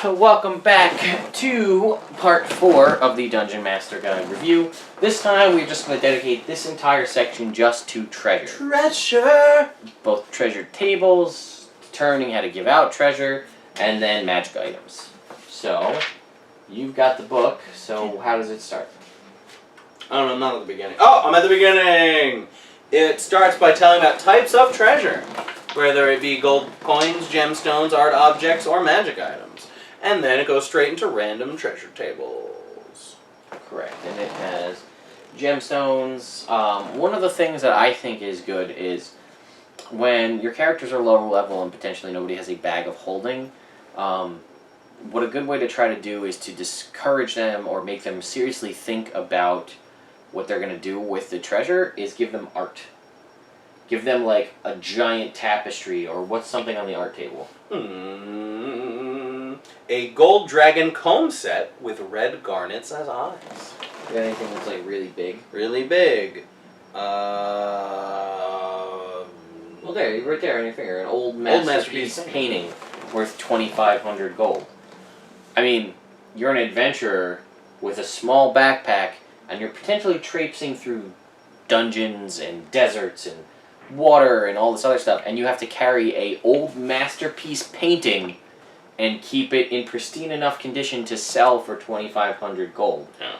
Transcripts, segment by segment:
welcome back to part 4 of the Dungeon Master Guide review. This time we're just going to dedicate this entire section just to treasure. Treasure! Both treasure tables, determining how to give out treasure, and then magic items. So, you've got the book, so how does it start? I don't know, not at the beginning. Oh, I'm at the beginning! It starts by telling about types of treasure, whether it be gold coins, gemstones, art objects, or magic items. And then it goes straight into random treasure tables. Correct, and it has gemstones. One of the things that I think is good is when your characters are lower level and potentially nobody has a bag of holding, what a good way to try to do is to discourage them or make them seriously think about what they're going to do with the treasure is give them art. Give them like a giant tapestry or what's something on the art table. A gold dragon comb set with red garnets as eyes. You got anything that's like really big? Really big. Well, there, right there on your finger, an old masterpiece painting worth 2,500 gold. I mean, you're an adventurer with a small backpack, and you're potentially traipsing through dungeons and deserts and water and all this other stuff, and you have to carry a old masterpiece painting and keep it in pristine enough condition to sell for 2,500 gold. Yeah.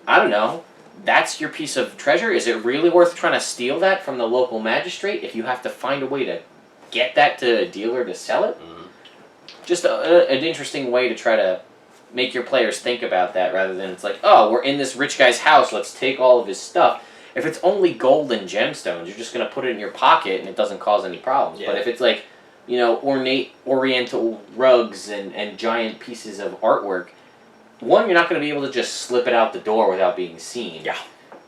I don't know. That's your piece of treasure? Is it really worth trying to steal that from the local magistrate if you have to find a way to get that to a dealer to sell it? Mm-hmm. Just an interesting way to try to make your players think about that rather than it's like, oh, we're in this rich guy's house, let's take all of his stuff. If it's only gold and gemstones, you're just going to put it in your pocket and it doesn't cause any problems. Yeah. But if it's like, you know, ornate oriental rugs and giant pieces of artwork, one, you're not going to be able to just slip it out the door without being seen. Yeah.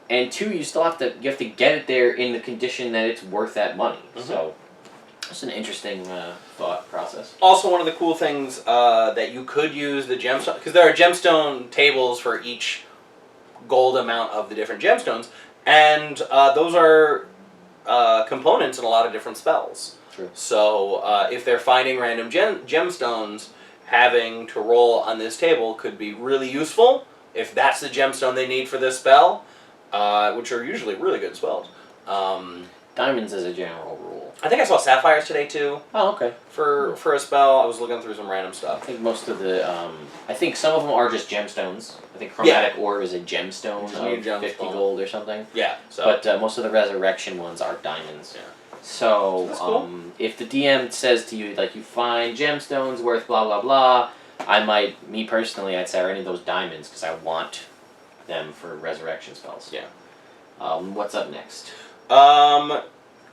And two, you still have to get it there in the condition that it's worth that money. Mm-hmm. So it's an interesting thought process. Also, one of the cool things that you could use the gemstone, because there are gemstone tables for each gold amount of the different gemstones, and those are components in a lot of different spells. True. So if they're finding random gemstones, having to roll on this table could be really useful if that's the gemstone they need for this spell, which are usually really good spells. Diamonds as a general rule. I think I saw sapphires today too. Oh, okay. For a spell, I was looking through some random stuff. I think most of the, I think some of them are just gemstones. I think Chromatic Orb is a gemstone of 50 gold or something. Yeah. So. But most of the resurrection ones are diamonds. Yeah. So, cool. If the DM says to you, like, you find gemstones worth blah, blah, blah, me personally, I'd say are any of those diamonds, because I want them for resurrection spells. Yeah. What's up next?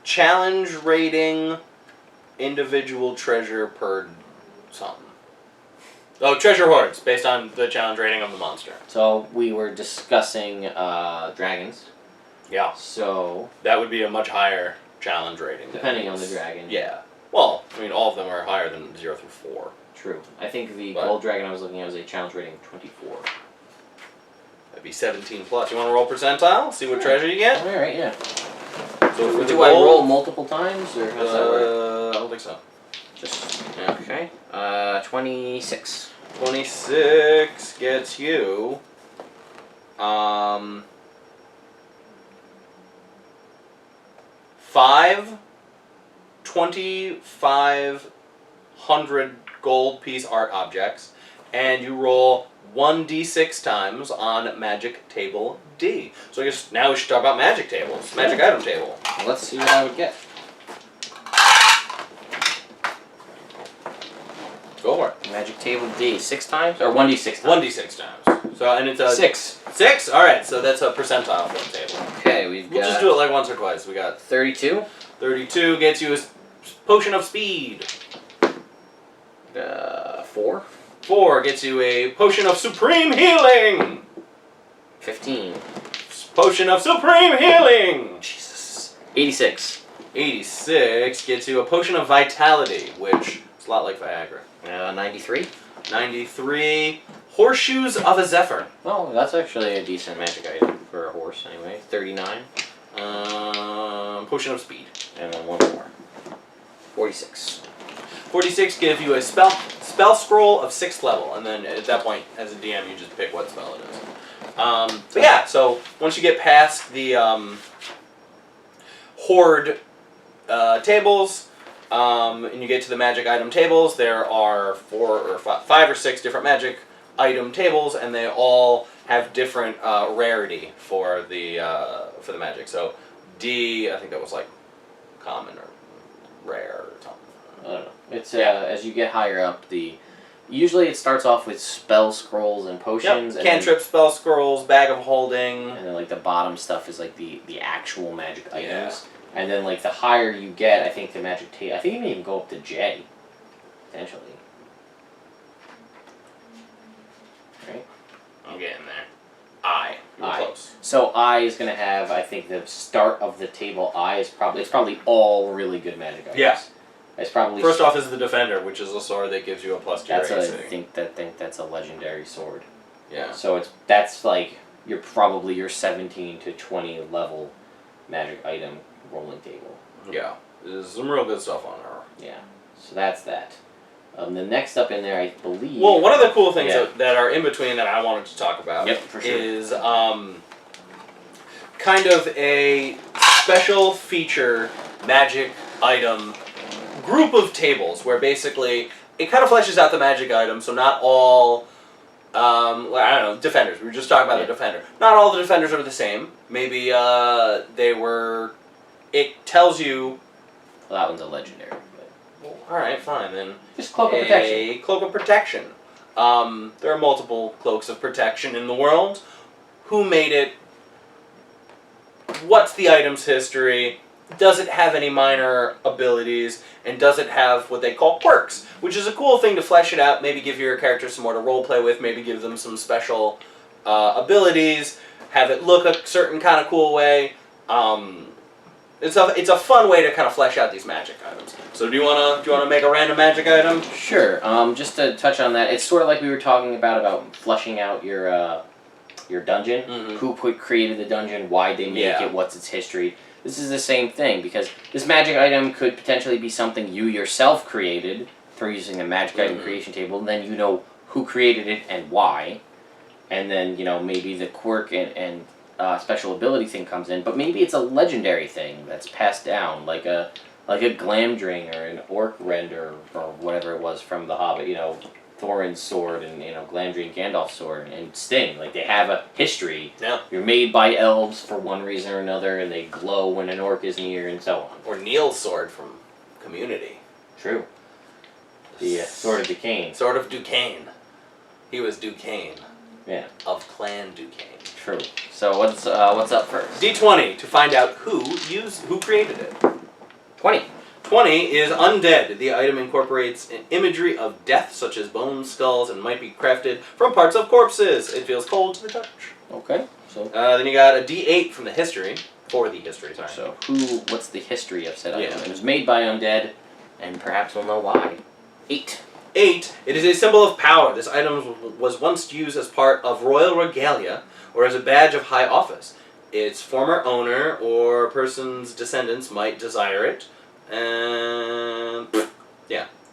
Challenge rating individual treasure per something. Oh, treasure hoards, based on the challenge rating of the monster. So, we were discussing dragons. Yeah. So that would be a much higher challenge rating. Depending on the dragon. Yeah. Well, I mean, all of them are higher than 0 through 4. True. I think the gold dragon I was looking at was a challenge rating 24. That'd be 17 plus. You want to roll percentile? See what treasure you get? Alright, yeah. So for do I roll multiple times, or how does that work? I don't think so. Just, yeah. Okay. 26. 26 gets you, 2,500 gold piece art objects, and you roll 1d6 times on Magic Table D. So I guess now we should talk about magic tables. Sure. Magic item table. Well, let's see what I would get. Go for it. Magic Table D. 6 times? Or 1d6 times? 1d6 times. So, and it's a... 6. 6? Alright, so that's a percentile for the table. Okay, We'll just do it like once or twice. We got... 32. 32 gets you a potion of speed. 4. 4 gets you a potion of supreme healing. 15. Potion of supreme healing. Jesus. 86. 86 gets you a potion of vitality, which is a lot like Viagra. 93. 93. Horseshoes of a Zephyr. Oh, that's actually a decent magic item for a horse, anyway. 39. Potion of speed. And then one more. 46. 46 gives you a spell spell scroll of 6th level, and then at that point, as a DM, you just pick what spell it is. But yeah, so once you get past the Horde tables, and you get to the magic item tables, there are 5 or 6 different magic item tables, and they all have different rarity for the magic. So D, I think that was like common or rare or something. I don't know. It's as you get higher up, usually it starts off with spell scrolls and potions. Yep. Cantrip, spell scrolls, bag of holding. And then like the bottom stuff is like the actual magic items. Yeah. And then like the higher you get, I think the magic I think you can even go up to J, potentially. Right? I'm getting there. I. You're close. So I is going to have, I think the start of the table I is probably all really good magic items. Yeah. It's probably first off is the Defender, which is a sword that gives you a +2 AC. I think that's a legendary sword. Yeah. So that's like your 17 to 20 level magic item rolling table. Yeah. There's some real good stuff on her. Yeah. So that's that. The next up in there, I believe. Well, one of the cool things that are in between that I wanted to talk about is kind of a special feature magic item group of tables where basically it kind of fleshes out the magic item. So not all, I don't know, defenders. We were just talking about the defender. Not all the defenders are the same. Maybe it tells you. Well, that one's a legendary. Well, all right, fine then. Just cloak of protection. A cloak of protection. There are multiple cloaks of protection in the world. Who made it? What's the item's history? Does it have any minor abilities? And does it have what they call quirks? Which is a cool thing to flesh it out, maybe give your character some more to roleplay with, maybe give them some special abilities, have it look a certain kind of cool way. It's a fun way to kind of flesh out these magic items. So do you wanna make a random magic item? Sure. Just to touch on that, it's sort of like we were talking about fleshing out your dungeon. Mm-hmm. Who created the dungeon? Why they make it? What's its history? This is the same thing, because this magic item could potentially be something you yourself created through using a magic item creation table, and then you know who created it and why, and then maybe the quirk and special ability thing comes in, but maybe it's a legendary thing that's passed down, like a Glamdring or an Orc Render or whatever it was from The Hobbit, Thorin's sword and Glamdring Gandalf's sword and Sting. Like they have a history. Yeah. You're made by elves for one reason or another, and they glow when an orc is near, and so on. Or Neil's sword from Community. True. The Sword of Duquesne. Sword of Duquesne. He was Duquesne. Yeah. Of Clan Duquesne. True. So what's up first? D20 to find out who created it. 20. 20 is Undead. The item incorporates an imagery of death, such as bones, skulls, and might be crafted from parts of corpses. It feels cold to the touch. Okay. So. Then you got a D8 from the history. For the history, sorry. So what's the history of said item? It was made by Undead, and perhaps we'll know why. 8. 8. It is a symbol of power. This item was once used as part of royal regalia, or as a badge of high office. Its former owner or person's descendants might desire it.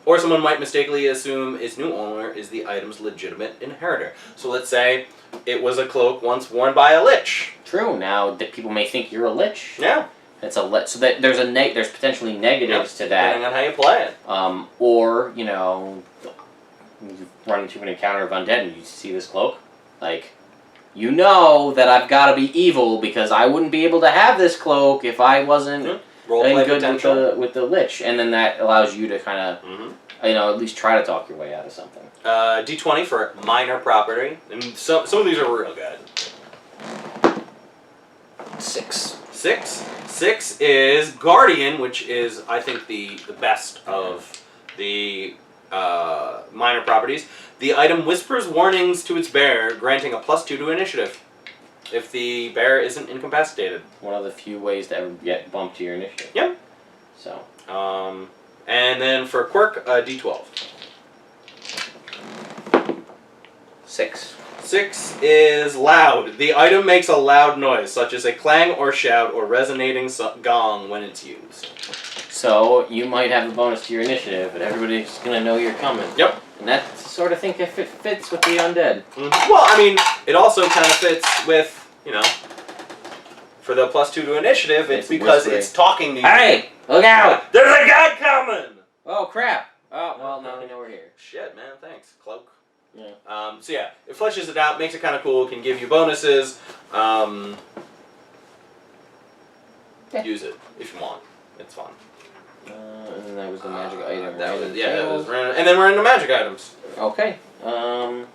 Or someone might mistakenly assume its new owner is the item's legitimate inheritor. So let's say it was a cloak once worn by a lich. True. Now that people may think you're a lich. Yeah. It's a lich. So that there's potentially negatives to that. Depending on how you play it. Or you run into an encounter of undead and you see this cloak, like. That I've got to be evil because I wouldn't be able to have this cloak if I wasn't good with the lich, and then that allows you to kind of, at least try to talk your way out of something. D20 for minor property, and some of these are real good. 6. 6 is Guardian, which is I think the best of the minor properties. The item whispers warnings to its bearer, granting a +2 to initiative if the bearer isn't incapacitated. One of the few ways to ever get bumped to your initiative. Yep. So. And then for quirk, D12. 6. 6 is loud. The item makes a loud noise, such as a clang or shout or resonating gong when it's used. So you might have a bonus to your initiative, but everybody's gonna know you're coming. Yep. And that sort of think if it fits with the undead. Mm-hmm. Well, I mean, it also kind of fits with, you know, for the +2 to initiative, it's because whispering. It's talking to you. Hey, look out! There's a guy coming! Oh, crap. Oh, well, now we know we're here. Shit, man, thanks. Cloak. Yeah. So yeah, it fleshes it out, makes it kind of cool, can give you bonuses. Use it if you want. It's fun. And then that was the magic item. That was random. And then we're into magic items. Okay. Do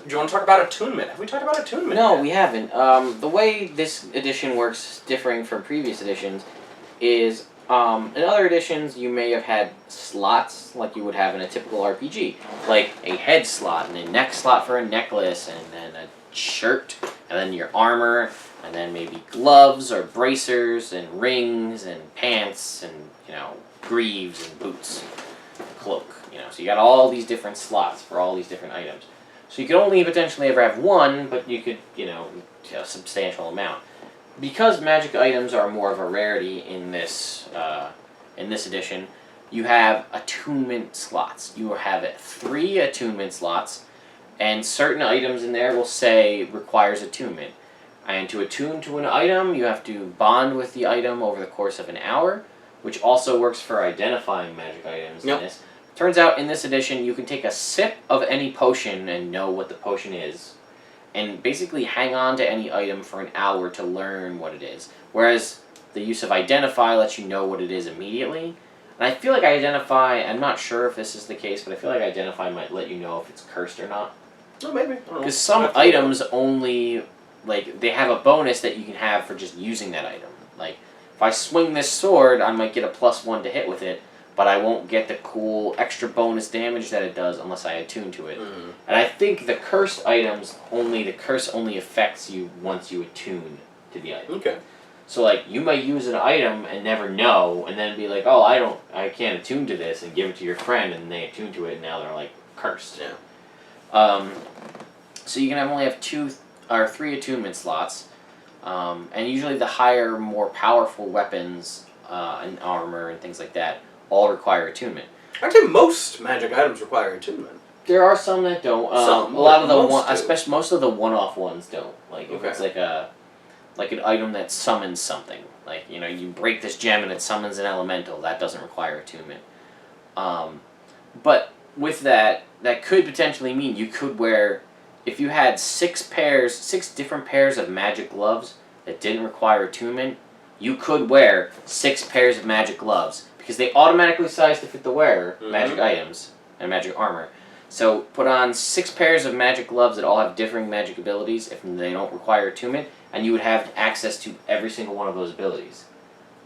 you want to talk about attunement? Have we talked about attunement? No, yet? we haven't. The way this edition works, differing from previous editions, is in other editions you may have had slots like you would have in a typical RPG, like a head slot and a neck slot for a necklace, and then a shirt, and then your armor, and then maybe gloves or bracers and rings and pants and, you know, greaves and boots, cloak, you know. So you got all these different slots for all these different items. So you could only potentially ever have one, but you could, you know, a substantial amount. Because magic items are more of a rarity in this edition, you have attunement slots. You have 3 attunement slots, and certain items in there will say requires attunement. And to attune to an item, you have to bond with the item over the course of an hour, which also works for identifying magic items in this. Turns out in this edition, you can take a sip of any potion and know what the potion is, and basically hang on to any item for an hour to learn what it is. Whereas the use of Identify lets you know what it is immediately. And I feel like Identify, I'm not sure if this is the case, but I feel like Identify might let you know if it's cursed or not. Oh, maybe. Because some items only, like, they have a bonus that you can have for just using that item. Like, if I swing this sword, I might get a +1 to hit with it, but I won't get the cool extra bonus damage that it does unless I attune to it. Mm-hmm. And I think the cursed items, the curse only affects you once you attune to the item. Okay. So, like, you might use an item and never know, and then be like, oh, I can't attune to this, and give it to your friend, and they attune to it, and now they're, like, cursed. Yeah. So you can only have 2 or 3 attunement slots, and usually the higher, more powerful weapons and armor and things like that all require attunement. I'd say most magic items require attunement. There are some that don't. Some, a lot of the especially most of the one-off ones don't. Like if Okay. it's like an item that summons something, like, you know, you break this gem and it summons an elemental, that doesn't require attunement. But with that could potentially mean you could wear, if you had 6 different pairs of magic gloves that didn't require attunement, you could wear 6 pairs of magic gloves, because they automatically size to fit the wearer, magic items, and magic armor. So put on 6 pairs of magic gloves that all have differing magic abilities if they don't require attunement, and you would have access to every single one of those abilities.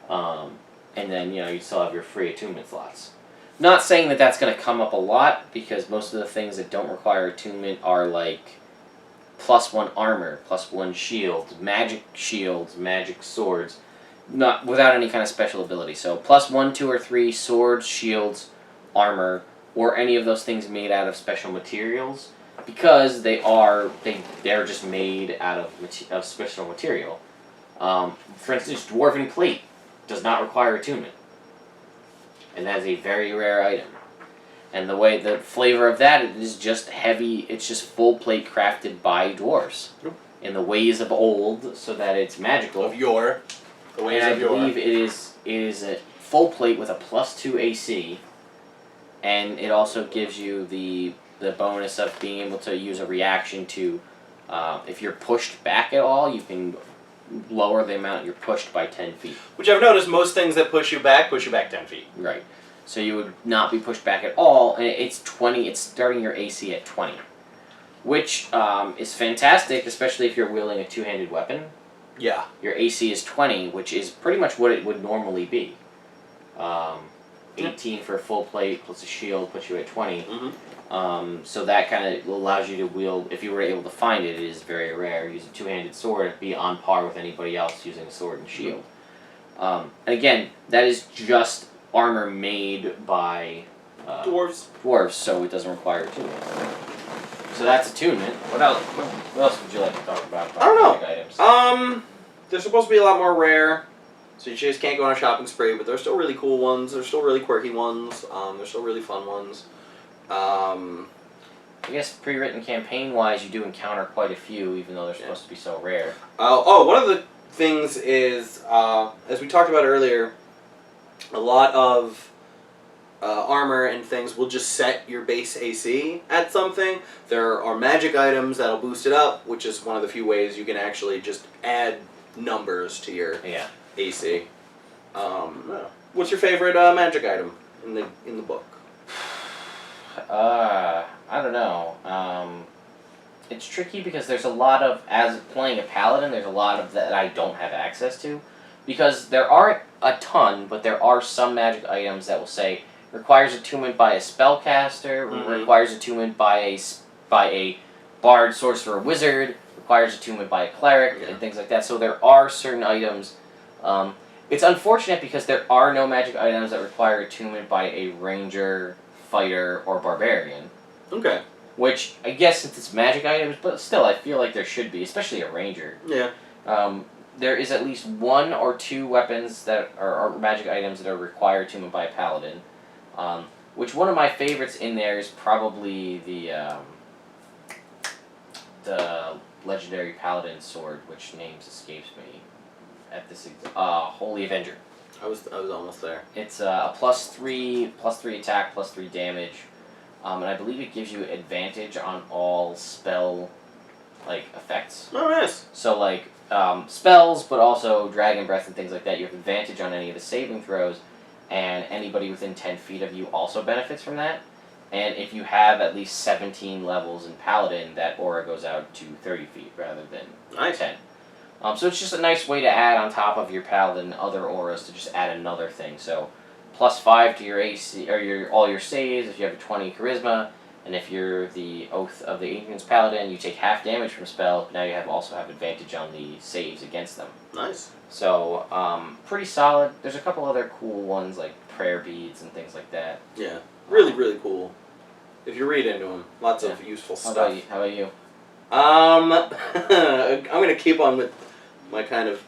And then, you know, you'd still have your free attunement slots. Not saying that that's going to come up a lot, because most of the things that don't require attunement are like +1 armor, +1 shield, magic shields, magic swords, not without any kind of special ability. So +1, 2, or 3 swords, shields, armor, or any of those things made out of special materials, because they're just made out of special material. For instance, dwarven plate does not require attunement, and that is a very rare item. And the flavor of that is just heavy. It's just full plate crafted by dwarves in the ways of old, so that it's magical. The ways and of yore. I believe it is a full plate with a +2 AC, and it also gives you the bonus of being able to use a reaction to, if you're pushed back at all, you can lower the amount you're pushed by 10 feet. Which I've noticed, most things that push you back 10 feet. Right. So you would not be pushed back at all, and it's 20. It's starting your AC at 20, which is fantastic, especially if you're wielding a 2-handed weapon. Yeah. Your AC is 20, which is pretty much what it would normally be. 18 for a full plate plus a shield puts you at 20. So that kind of allows you to wield, if you were able to find it, it is very rare, use a 2-handed sword, be on par with anybody else using a sword and shield. And again, that is just armor made by dwarves, so it doesn't require attunement. So that's attunement. What else would you like to talk about? I don't know. Items? They're supposed to be a lot more rare, so you just can't go on a shopping spree, but there's still really cool ones, there's still really quirky ones, there's still really fun ones. I guess pre-written campaign-wise, you do encounter quite a few, even though they're supposed to be so rare. One of the things is, as we talked about earlier, a lot of armor and things will just set your base AC at something. There are magic items that'll boost it up, which is one of the few ways you can actually just add numbers to your AC. What's your favorite magic item in the book? I don't know. It's tricky because there's a lot of, as playing a paladin, there's a lot of that I don't have access to. Because there aren't a ton, but there are some magic items that will say, requires attunement by a spellcaster, requires attunement by a bard, sorcerer, wizard, requires attunement by a cleric, and things like that. So there are certain items. It's unfortunate because there are no magic items that require attunement by a ranger, fighter, or barbarian. Okay. Which, I guess since it's magic items, but still I feel like there should be, especially a ranger. Yeah. There is at least 1 or 2 weapons that are magic items that are required attunement by a paladin. Which one of my favorites in there is probably the legendary paladin sword, which names escapes me at this Holy Avenger. I was almost there. It's a +3 attack, +3 damage, and I believe it gives you advantage on all spell effects. Oh, nice. So spells, but also dragon breath and things like that. You have advantage on any of the saving throws. And anybody within 10 feet of you also benefits from that. And if you have at least 17 levels in Paladin, that aura goes out to 30 feet rather than 10. So it's just a nice way to add on top of your Paladin other auras to just add another thing. So +5 to your AC, or all your saves if you have a 20 charisma. And if you're the Oath of the Ancient's Paladin, you take half damage from spell. Now you also have advantage on the saves against them. Nice. So, pretty solid. There's a couple other cool ones, like prayer beads and things like that. Yeah. Really, really cool. If you read into them, lots of useful stuff. How about you? I'm going to keep on with my kind of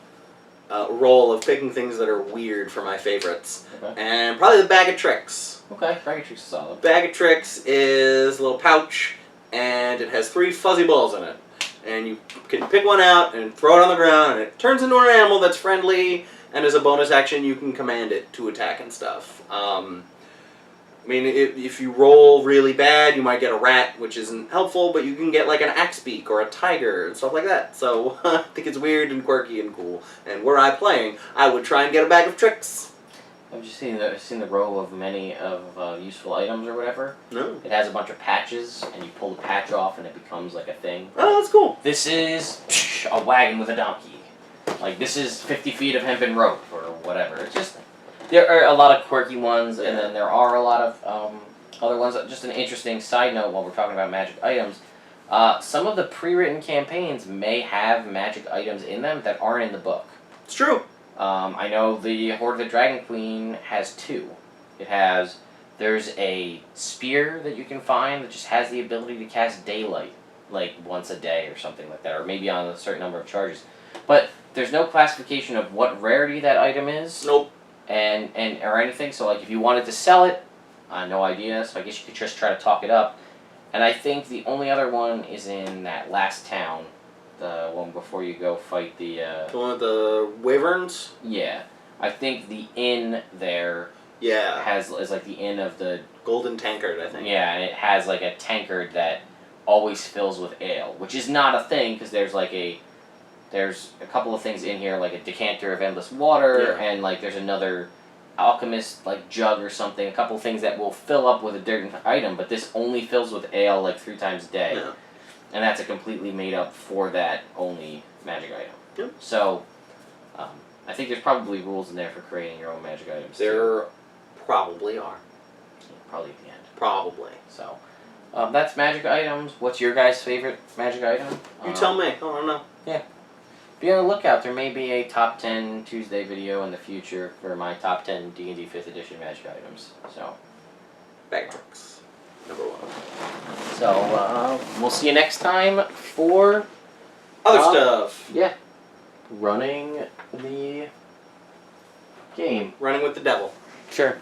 role of picking things that are weird for my favorites. Okay. And probably the Bag of Tricks. Okay, Bag of Tricks is solid. Bag of Tricks is a little pouch, and it has 3 fuzzy balls in it. And you can pick one out and throw it on the ground, and it turns into an animal that's friendly, and as a bonus action, you can command it to attack and stuff. If you roll really bad, you might get a rat, which isn't helpful, but you can get an axe beak or a tiger and stuff like that. So I think it's weird and quirky and cool. And were I playing, I would try and get a Bag of Tricks. Have you seen the row of many of useful items or whatever? No. It has a bunch of patches, and you pull the patch off, and it becomes a thing. Oh, that's cool. This is a wagon with a donkey. This is 50 feet of hempen rope or whatever. It's just, there are a lot of quirky ones, and then there are a lot of other ones. Just an interesting side note while we're talking about magic items. Some of the pre-written campaigns may have magic items in them that aren't in the book. It's true. I know the Horde of the Dragon Queen has 2. There's a spear that you can find that just has the ability to cast daylight, once a day or something like that, or maybe on a certain number of charges. But there's no classification of what rarity that item is. Nope. And or anything, so if you wanted to sell it, no idea, so I guess you could just try to talk it up. And I think the only other one is in that last town. The one before you go fight the one with the wyverns? Yeah. I think the inn there is the inn of the Golden Tankard, I think. Yeah, and it has a tankard that always fills with ale, which is not a thing because there's a couple of things in here, like a decanter of endless water, and there's another alchemist jug or something, a couple of things that will fill up with a different item, but this only fills with ale 3 times a day. Yeah. And that's a completely made up for that only magic item. Yep. So, I think there's probably rules in there for creating your own magic items. There probably are. Yeah, probably at the end. Probably. So, that's magic items. What's your guys' favorite magic item? You tell me. I don't know. Yeah. Be on the lookout. There may be a top 10 Tuesday video in the future for my top 10 D&D 5th edition magic items. So, Bag of Tricks. Number 1. So, we'll see you next time for other stuff. Yeah. Running the game. Running with the devil. Sure.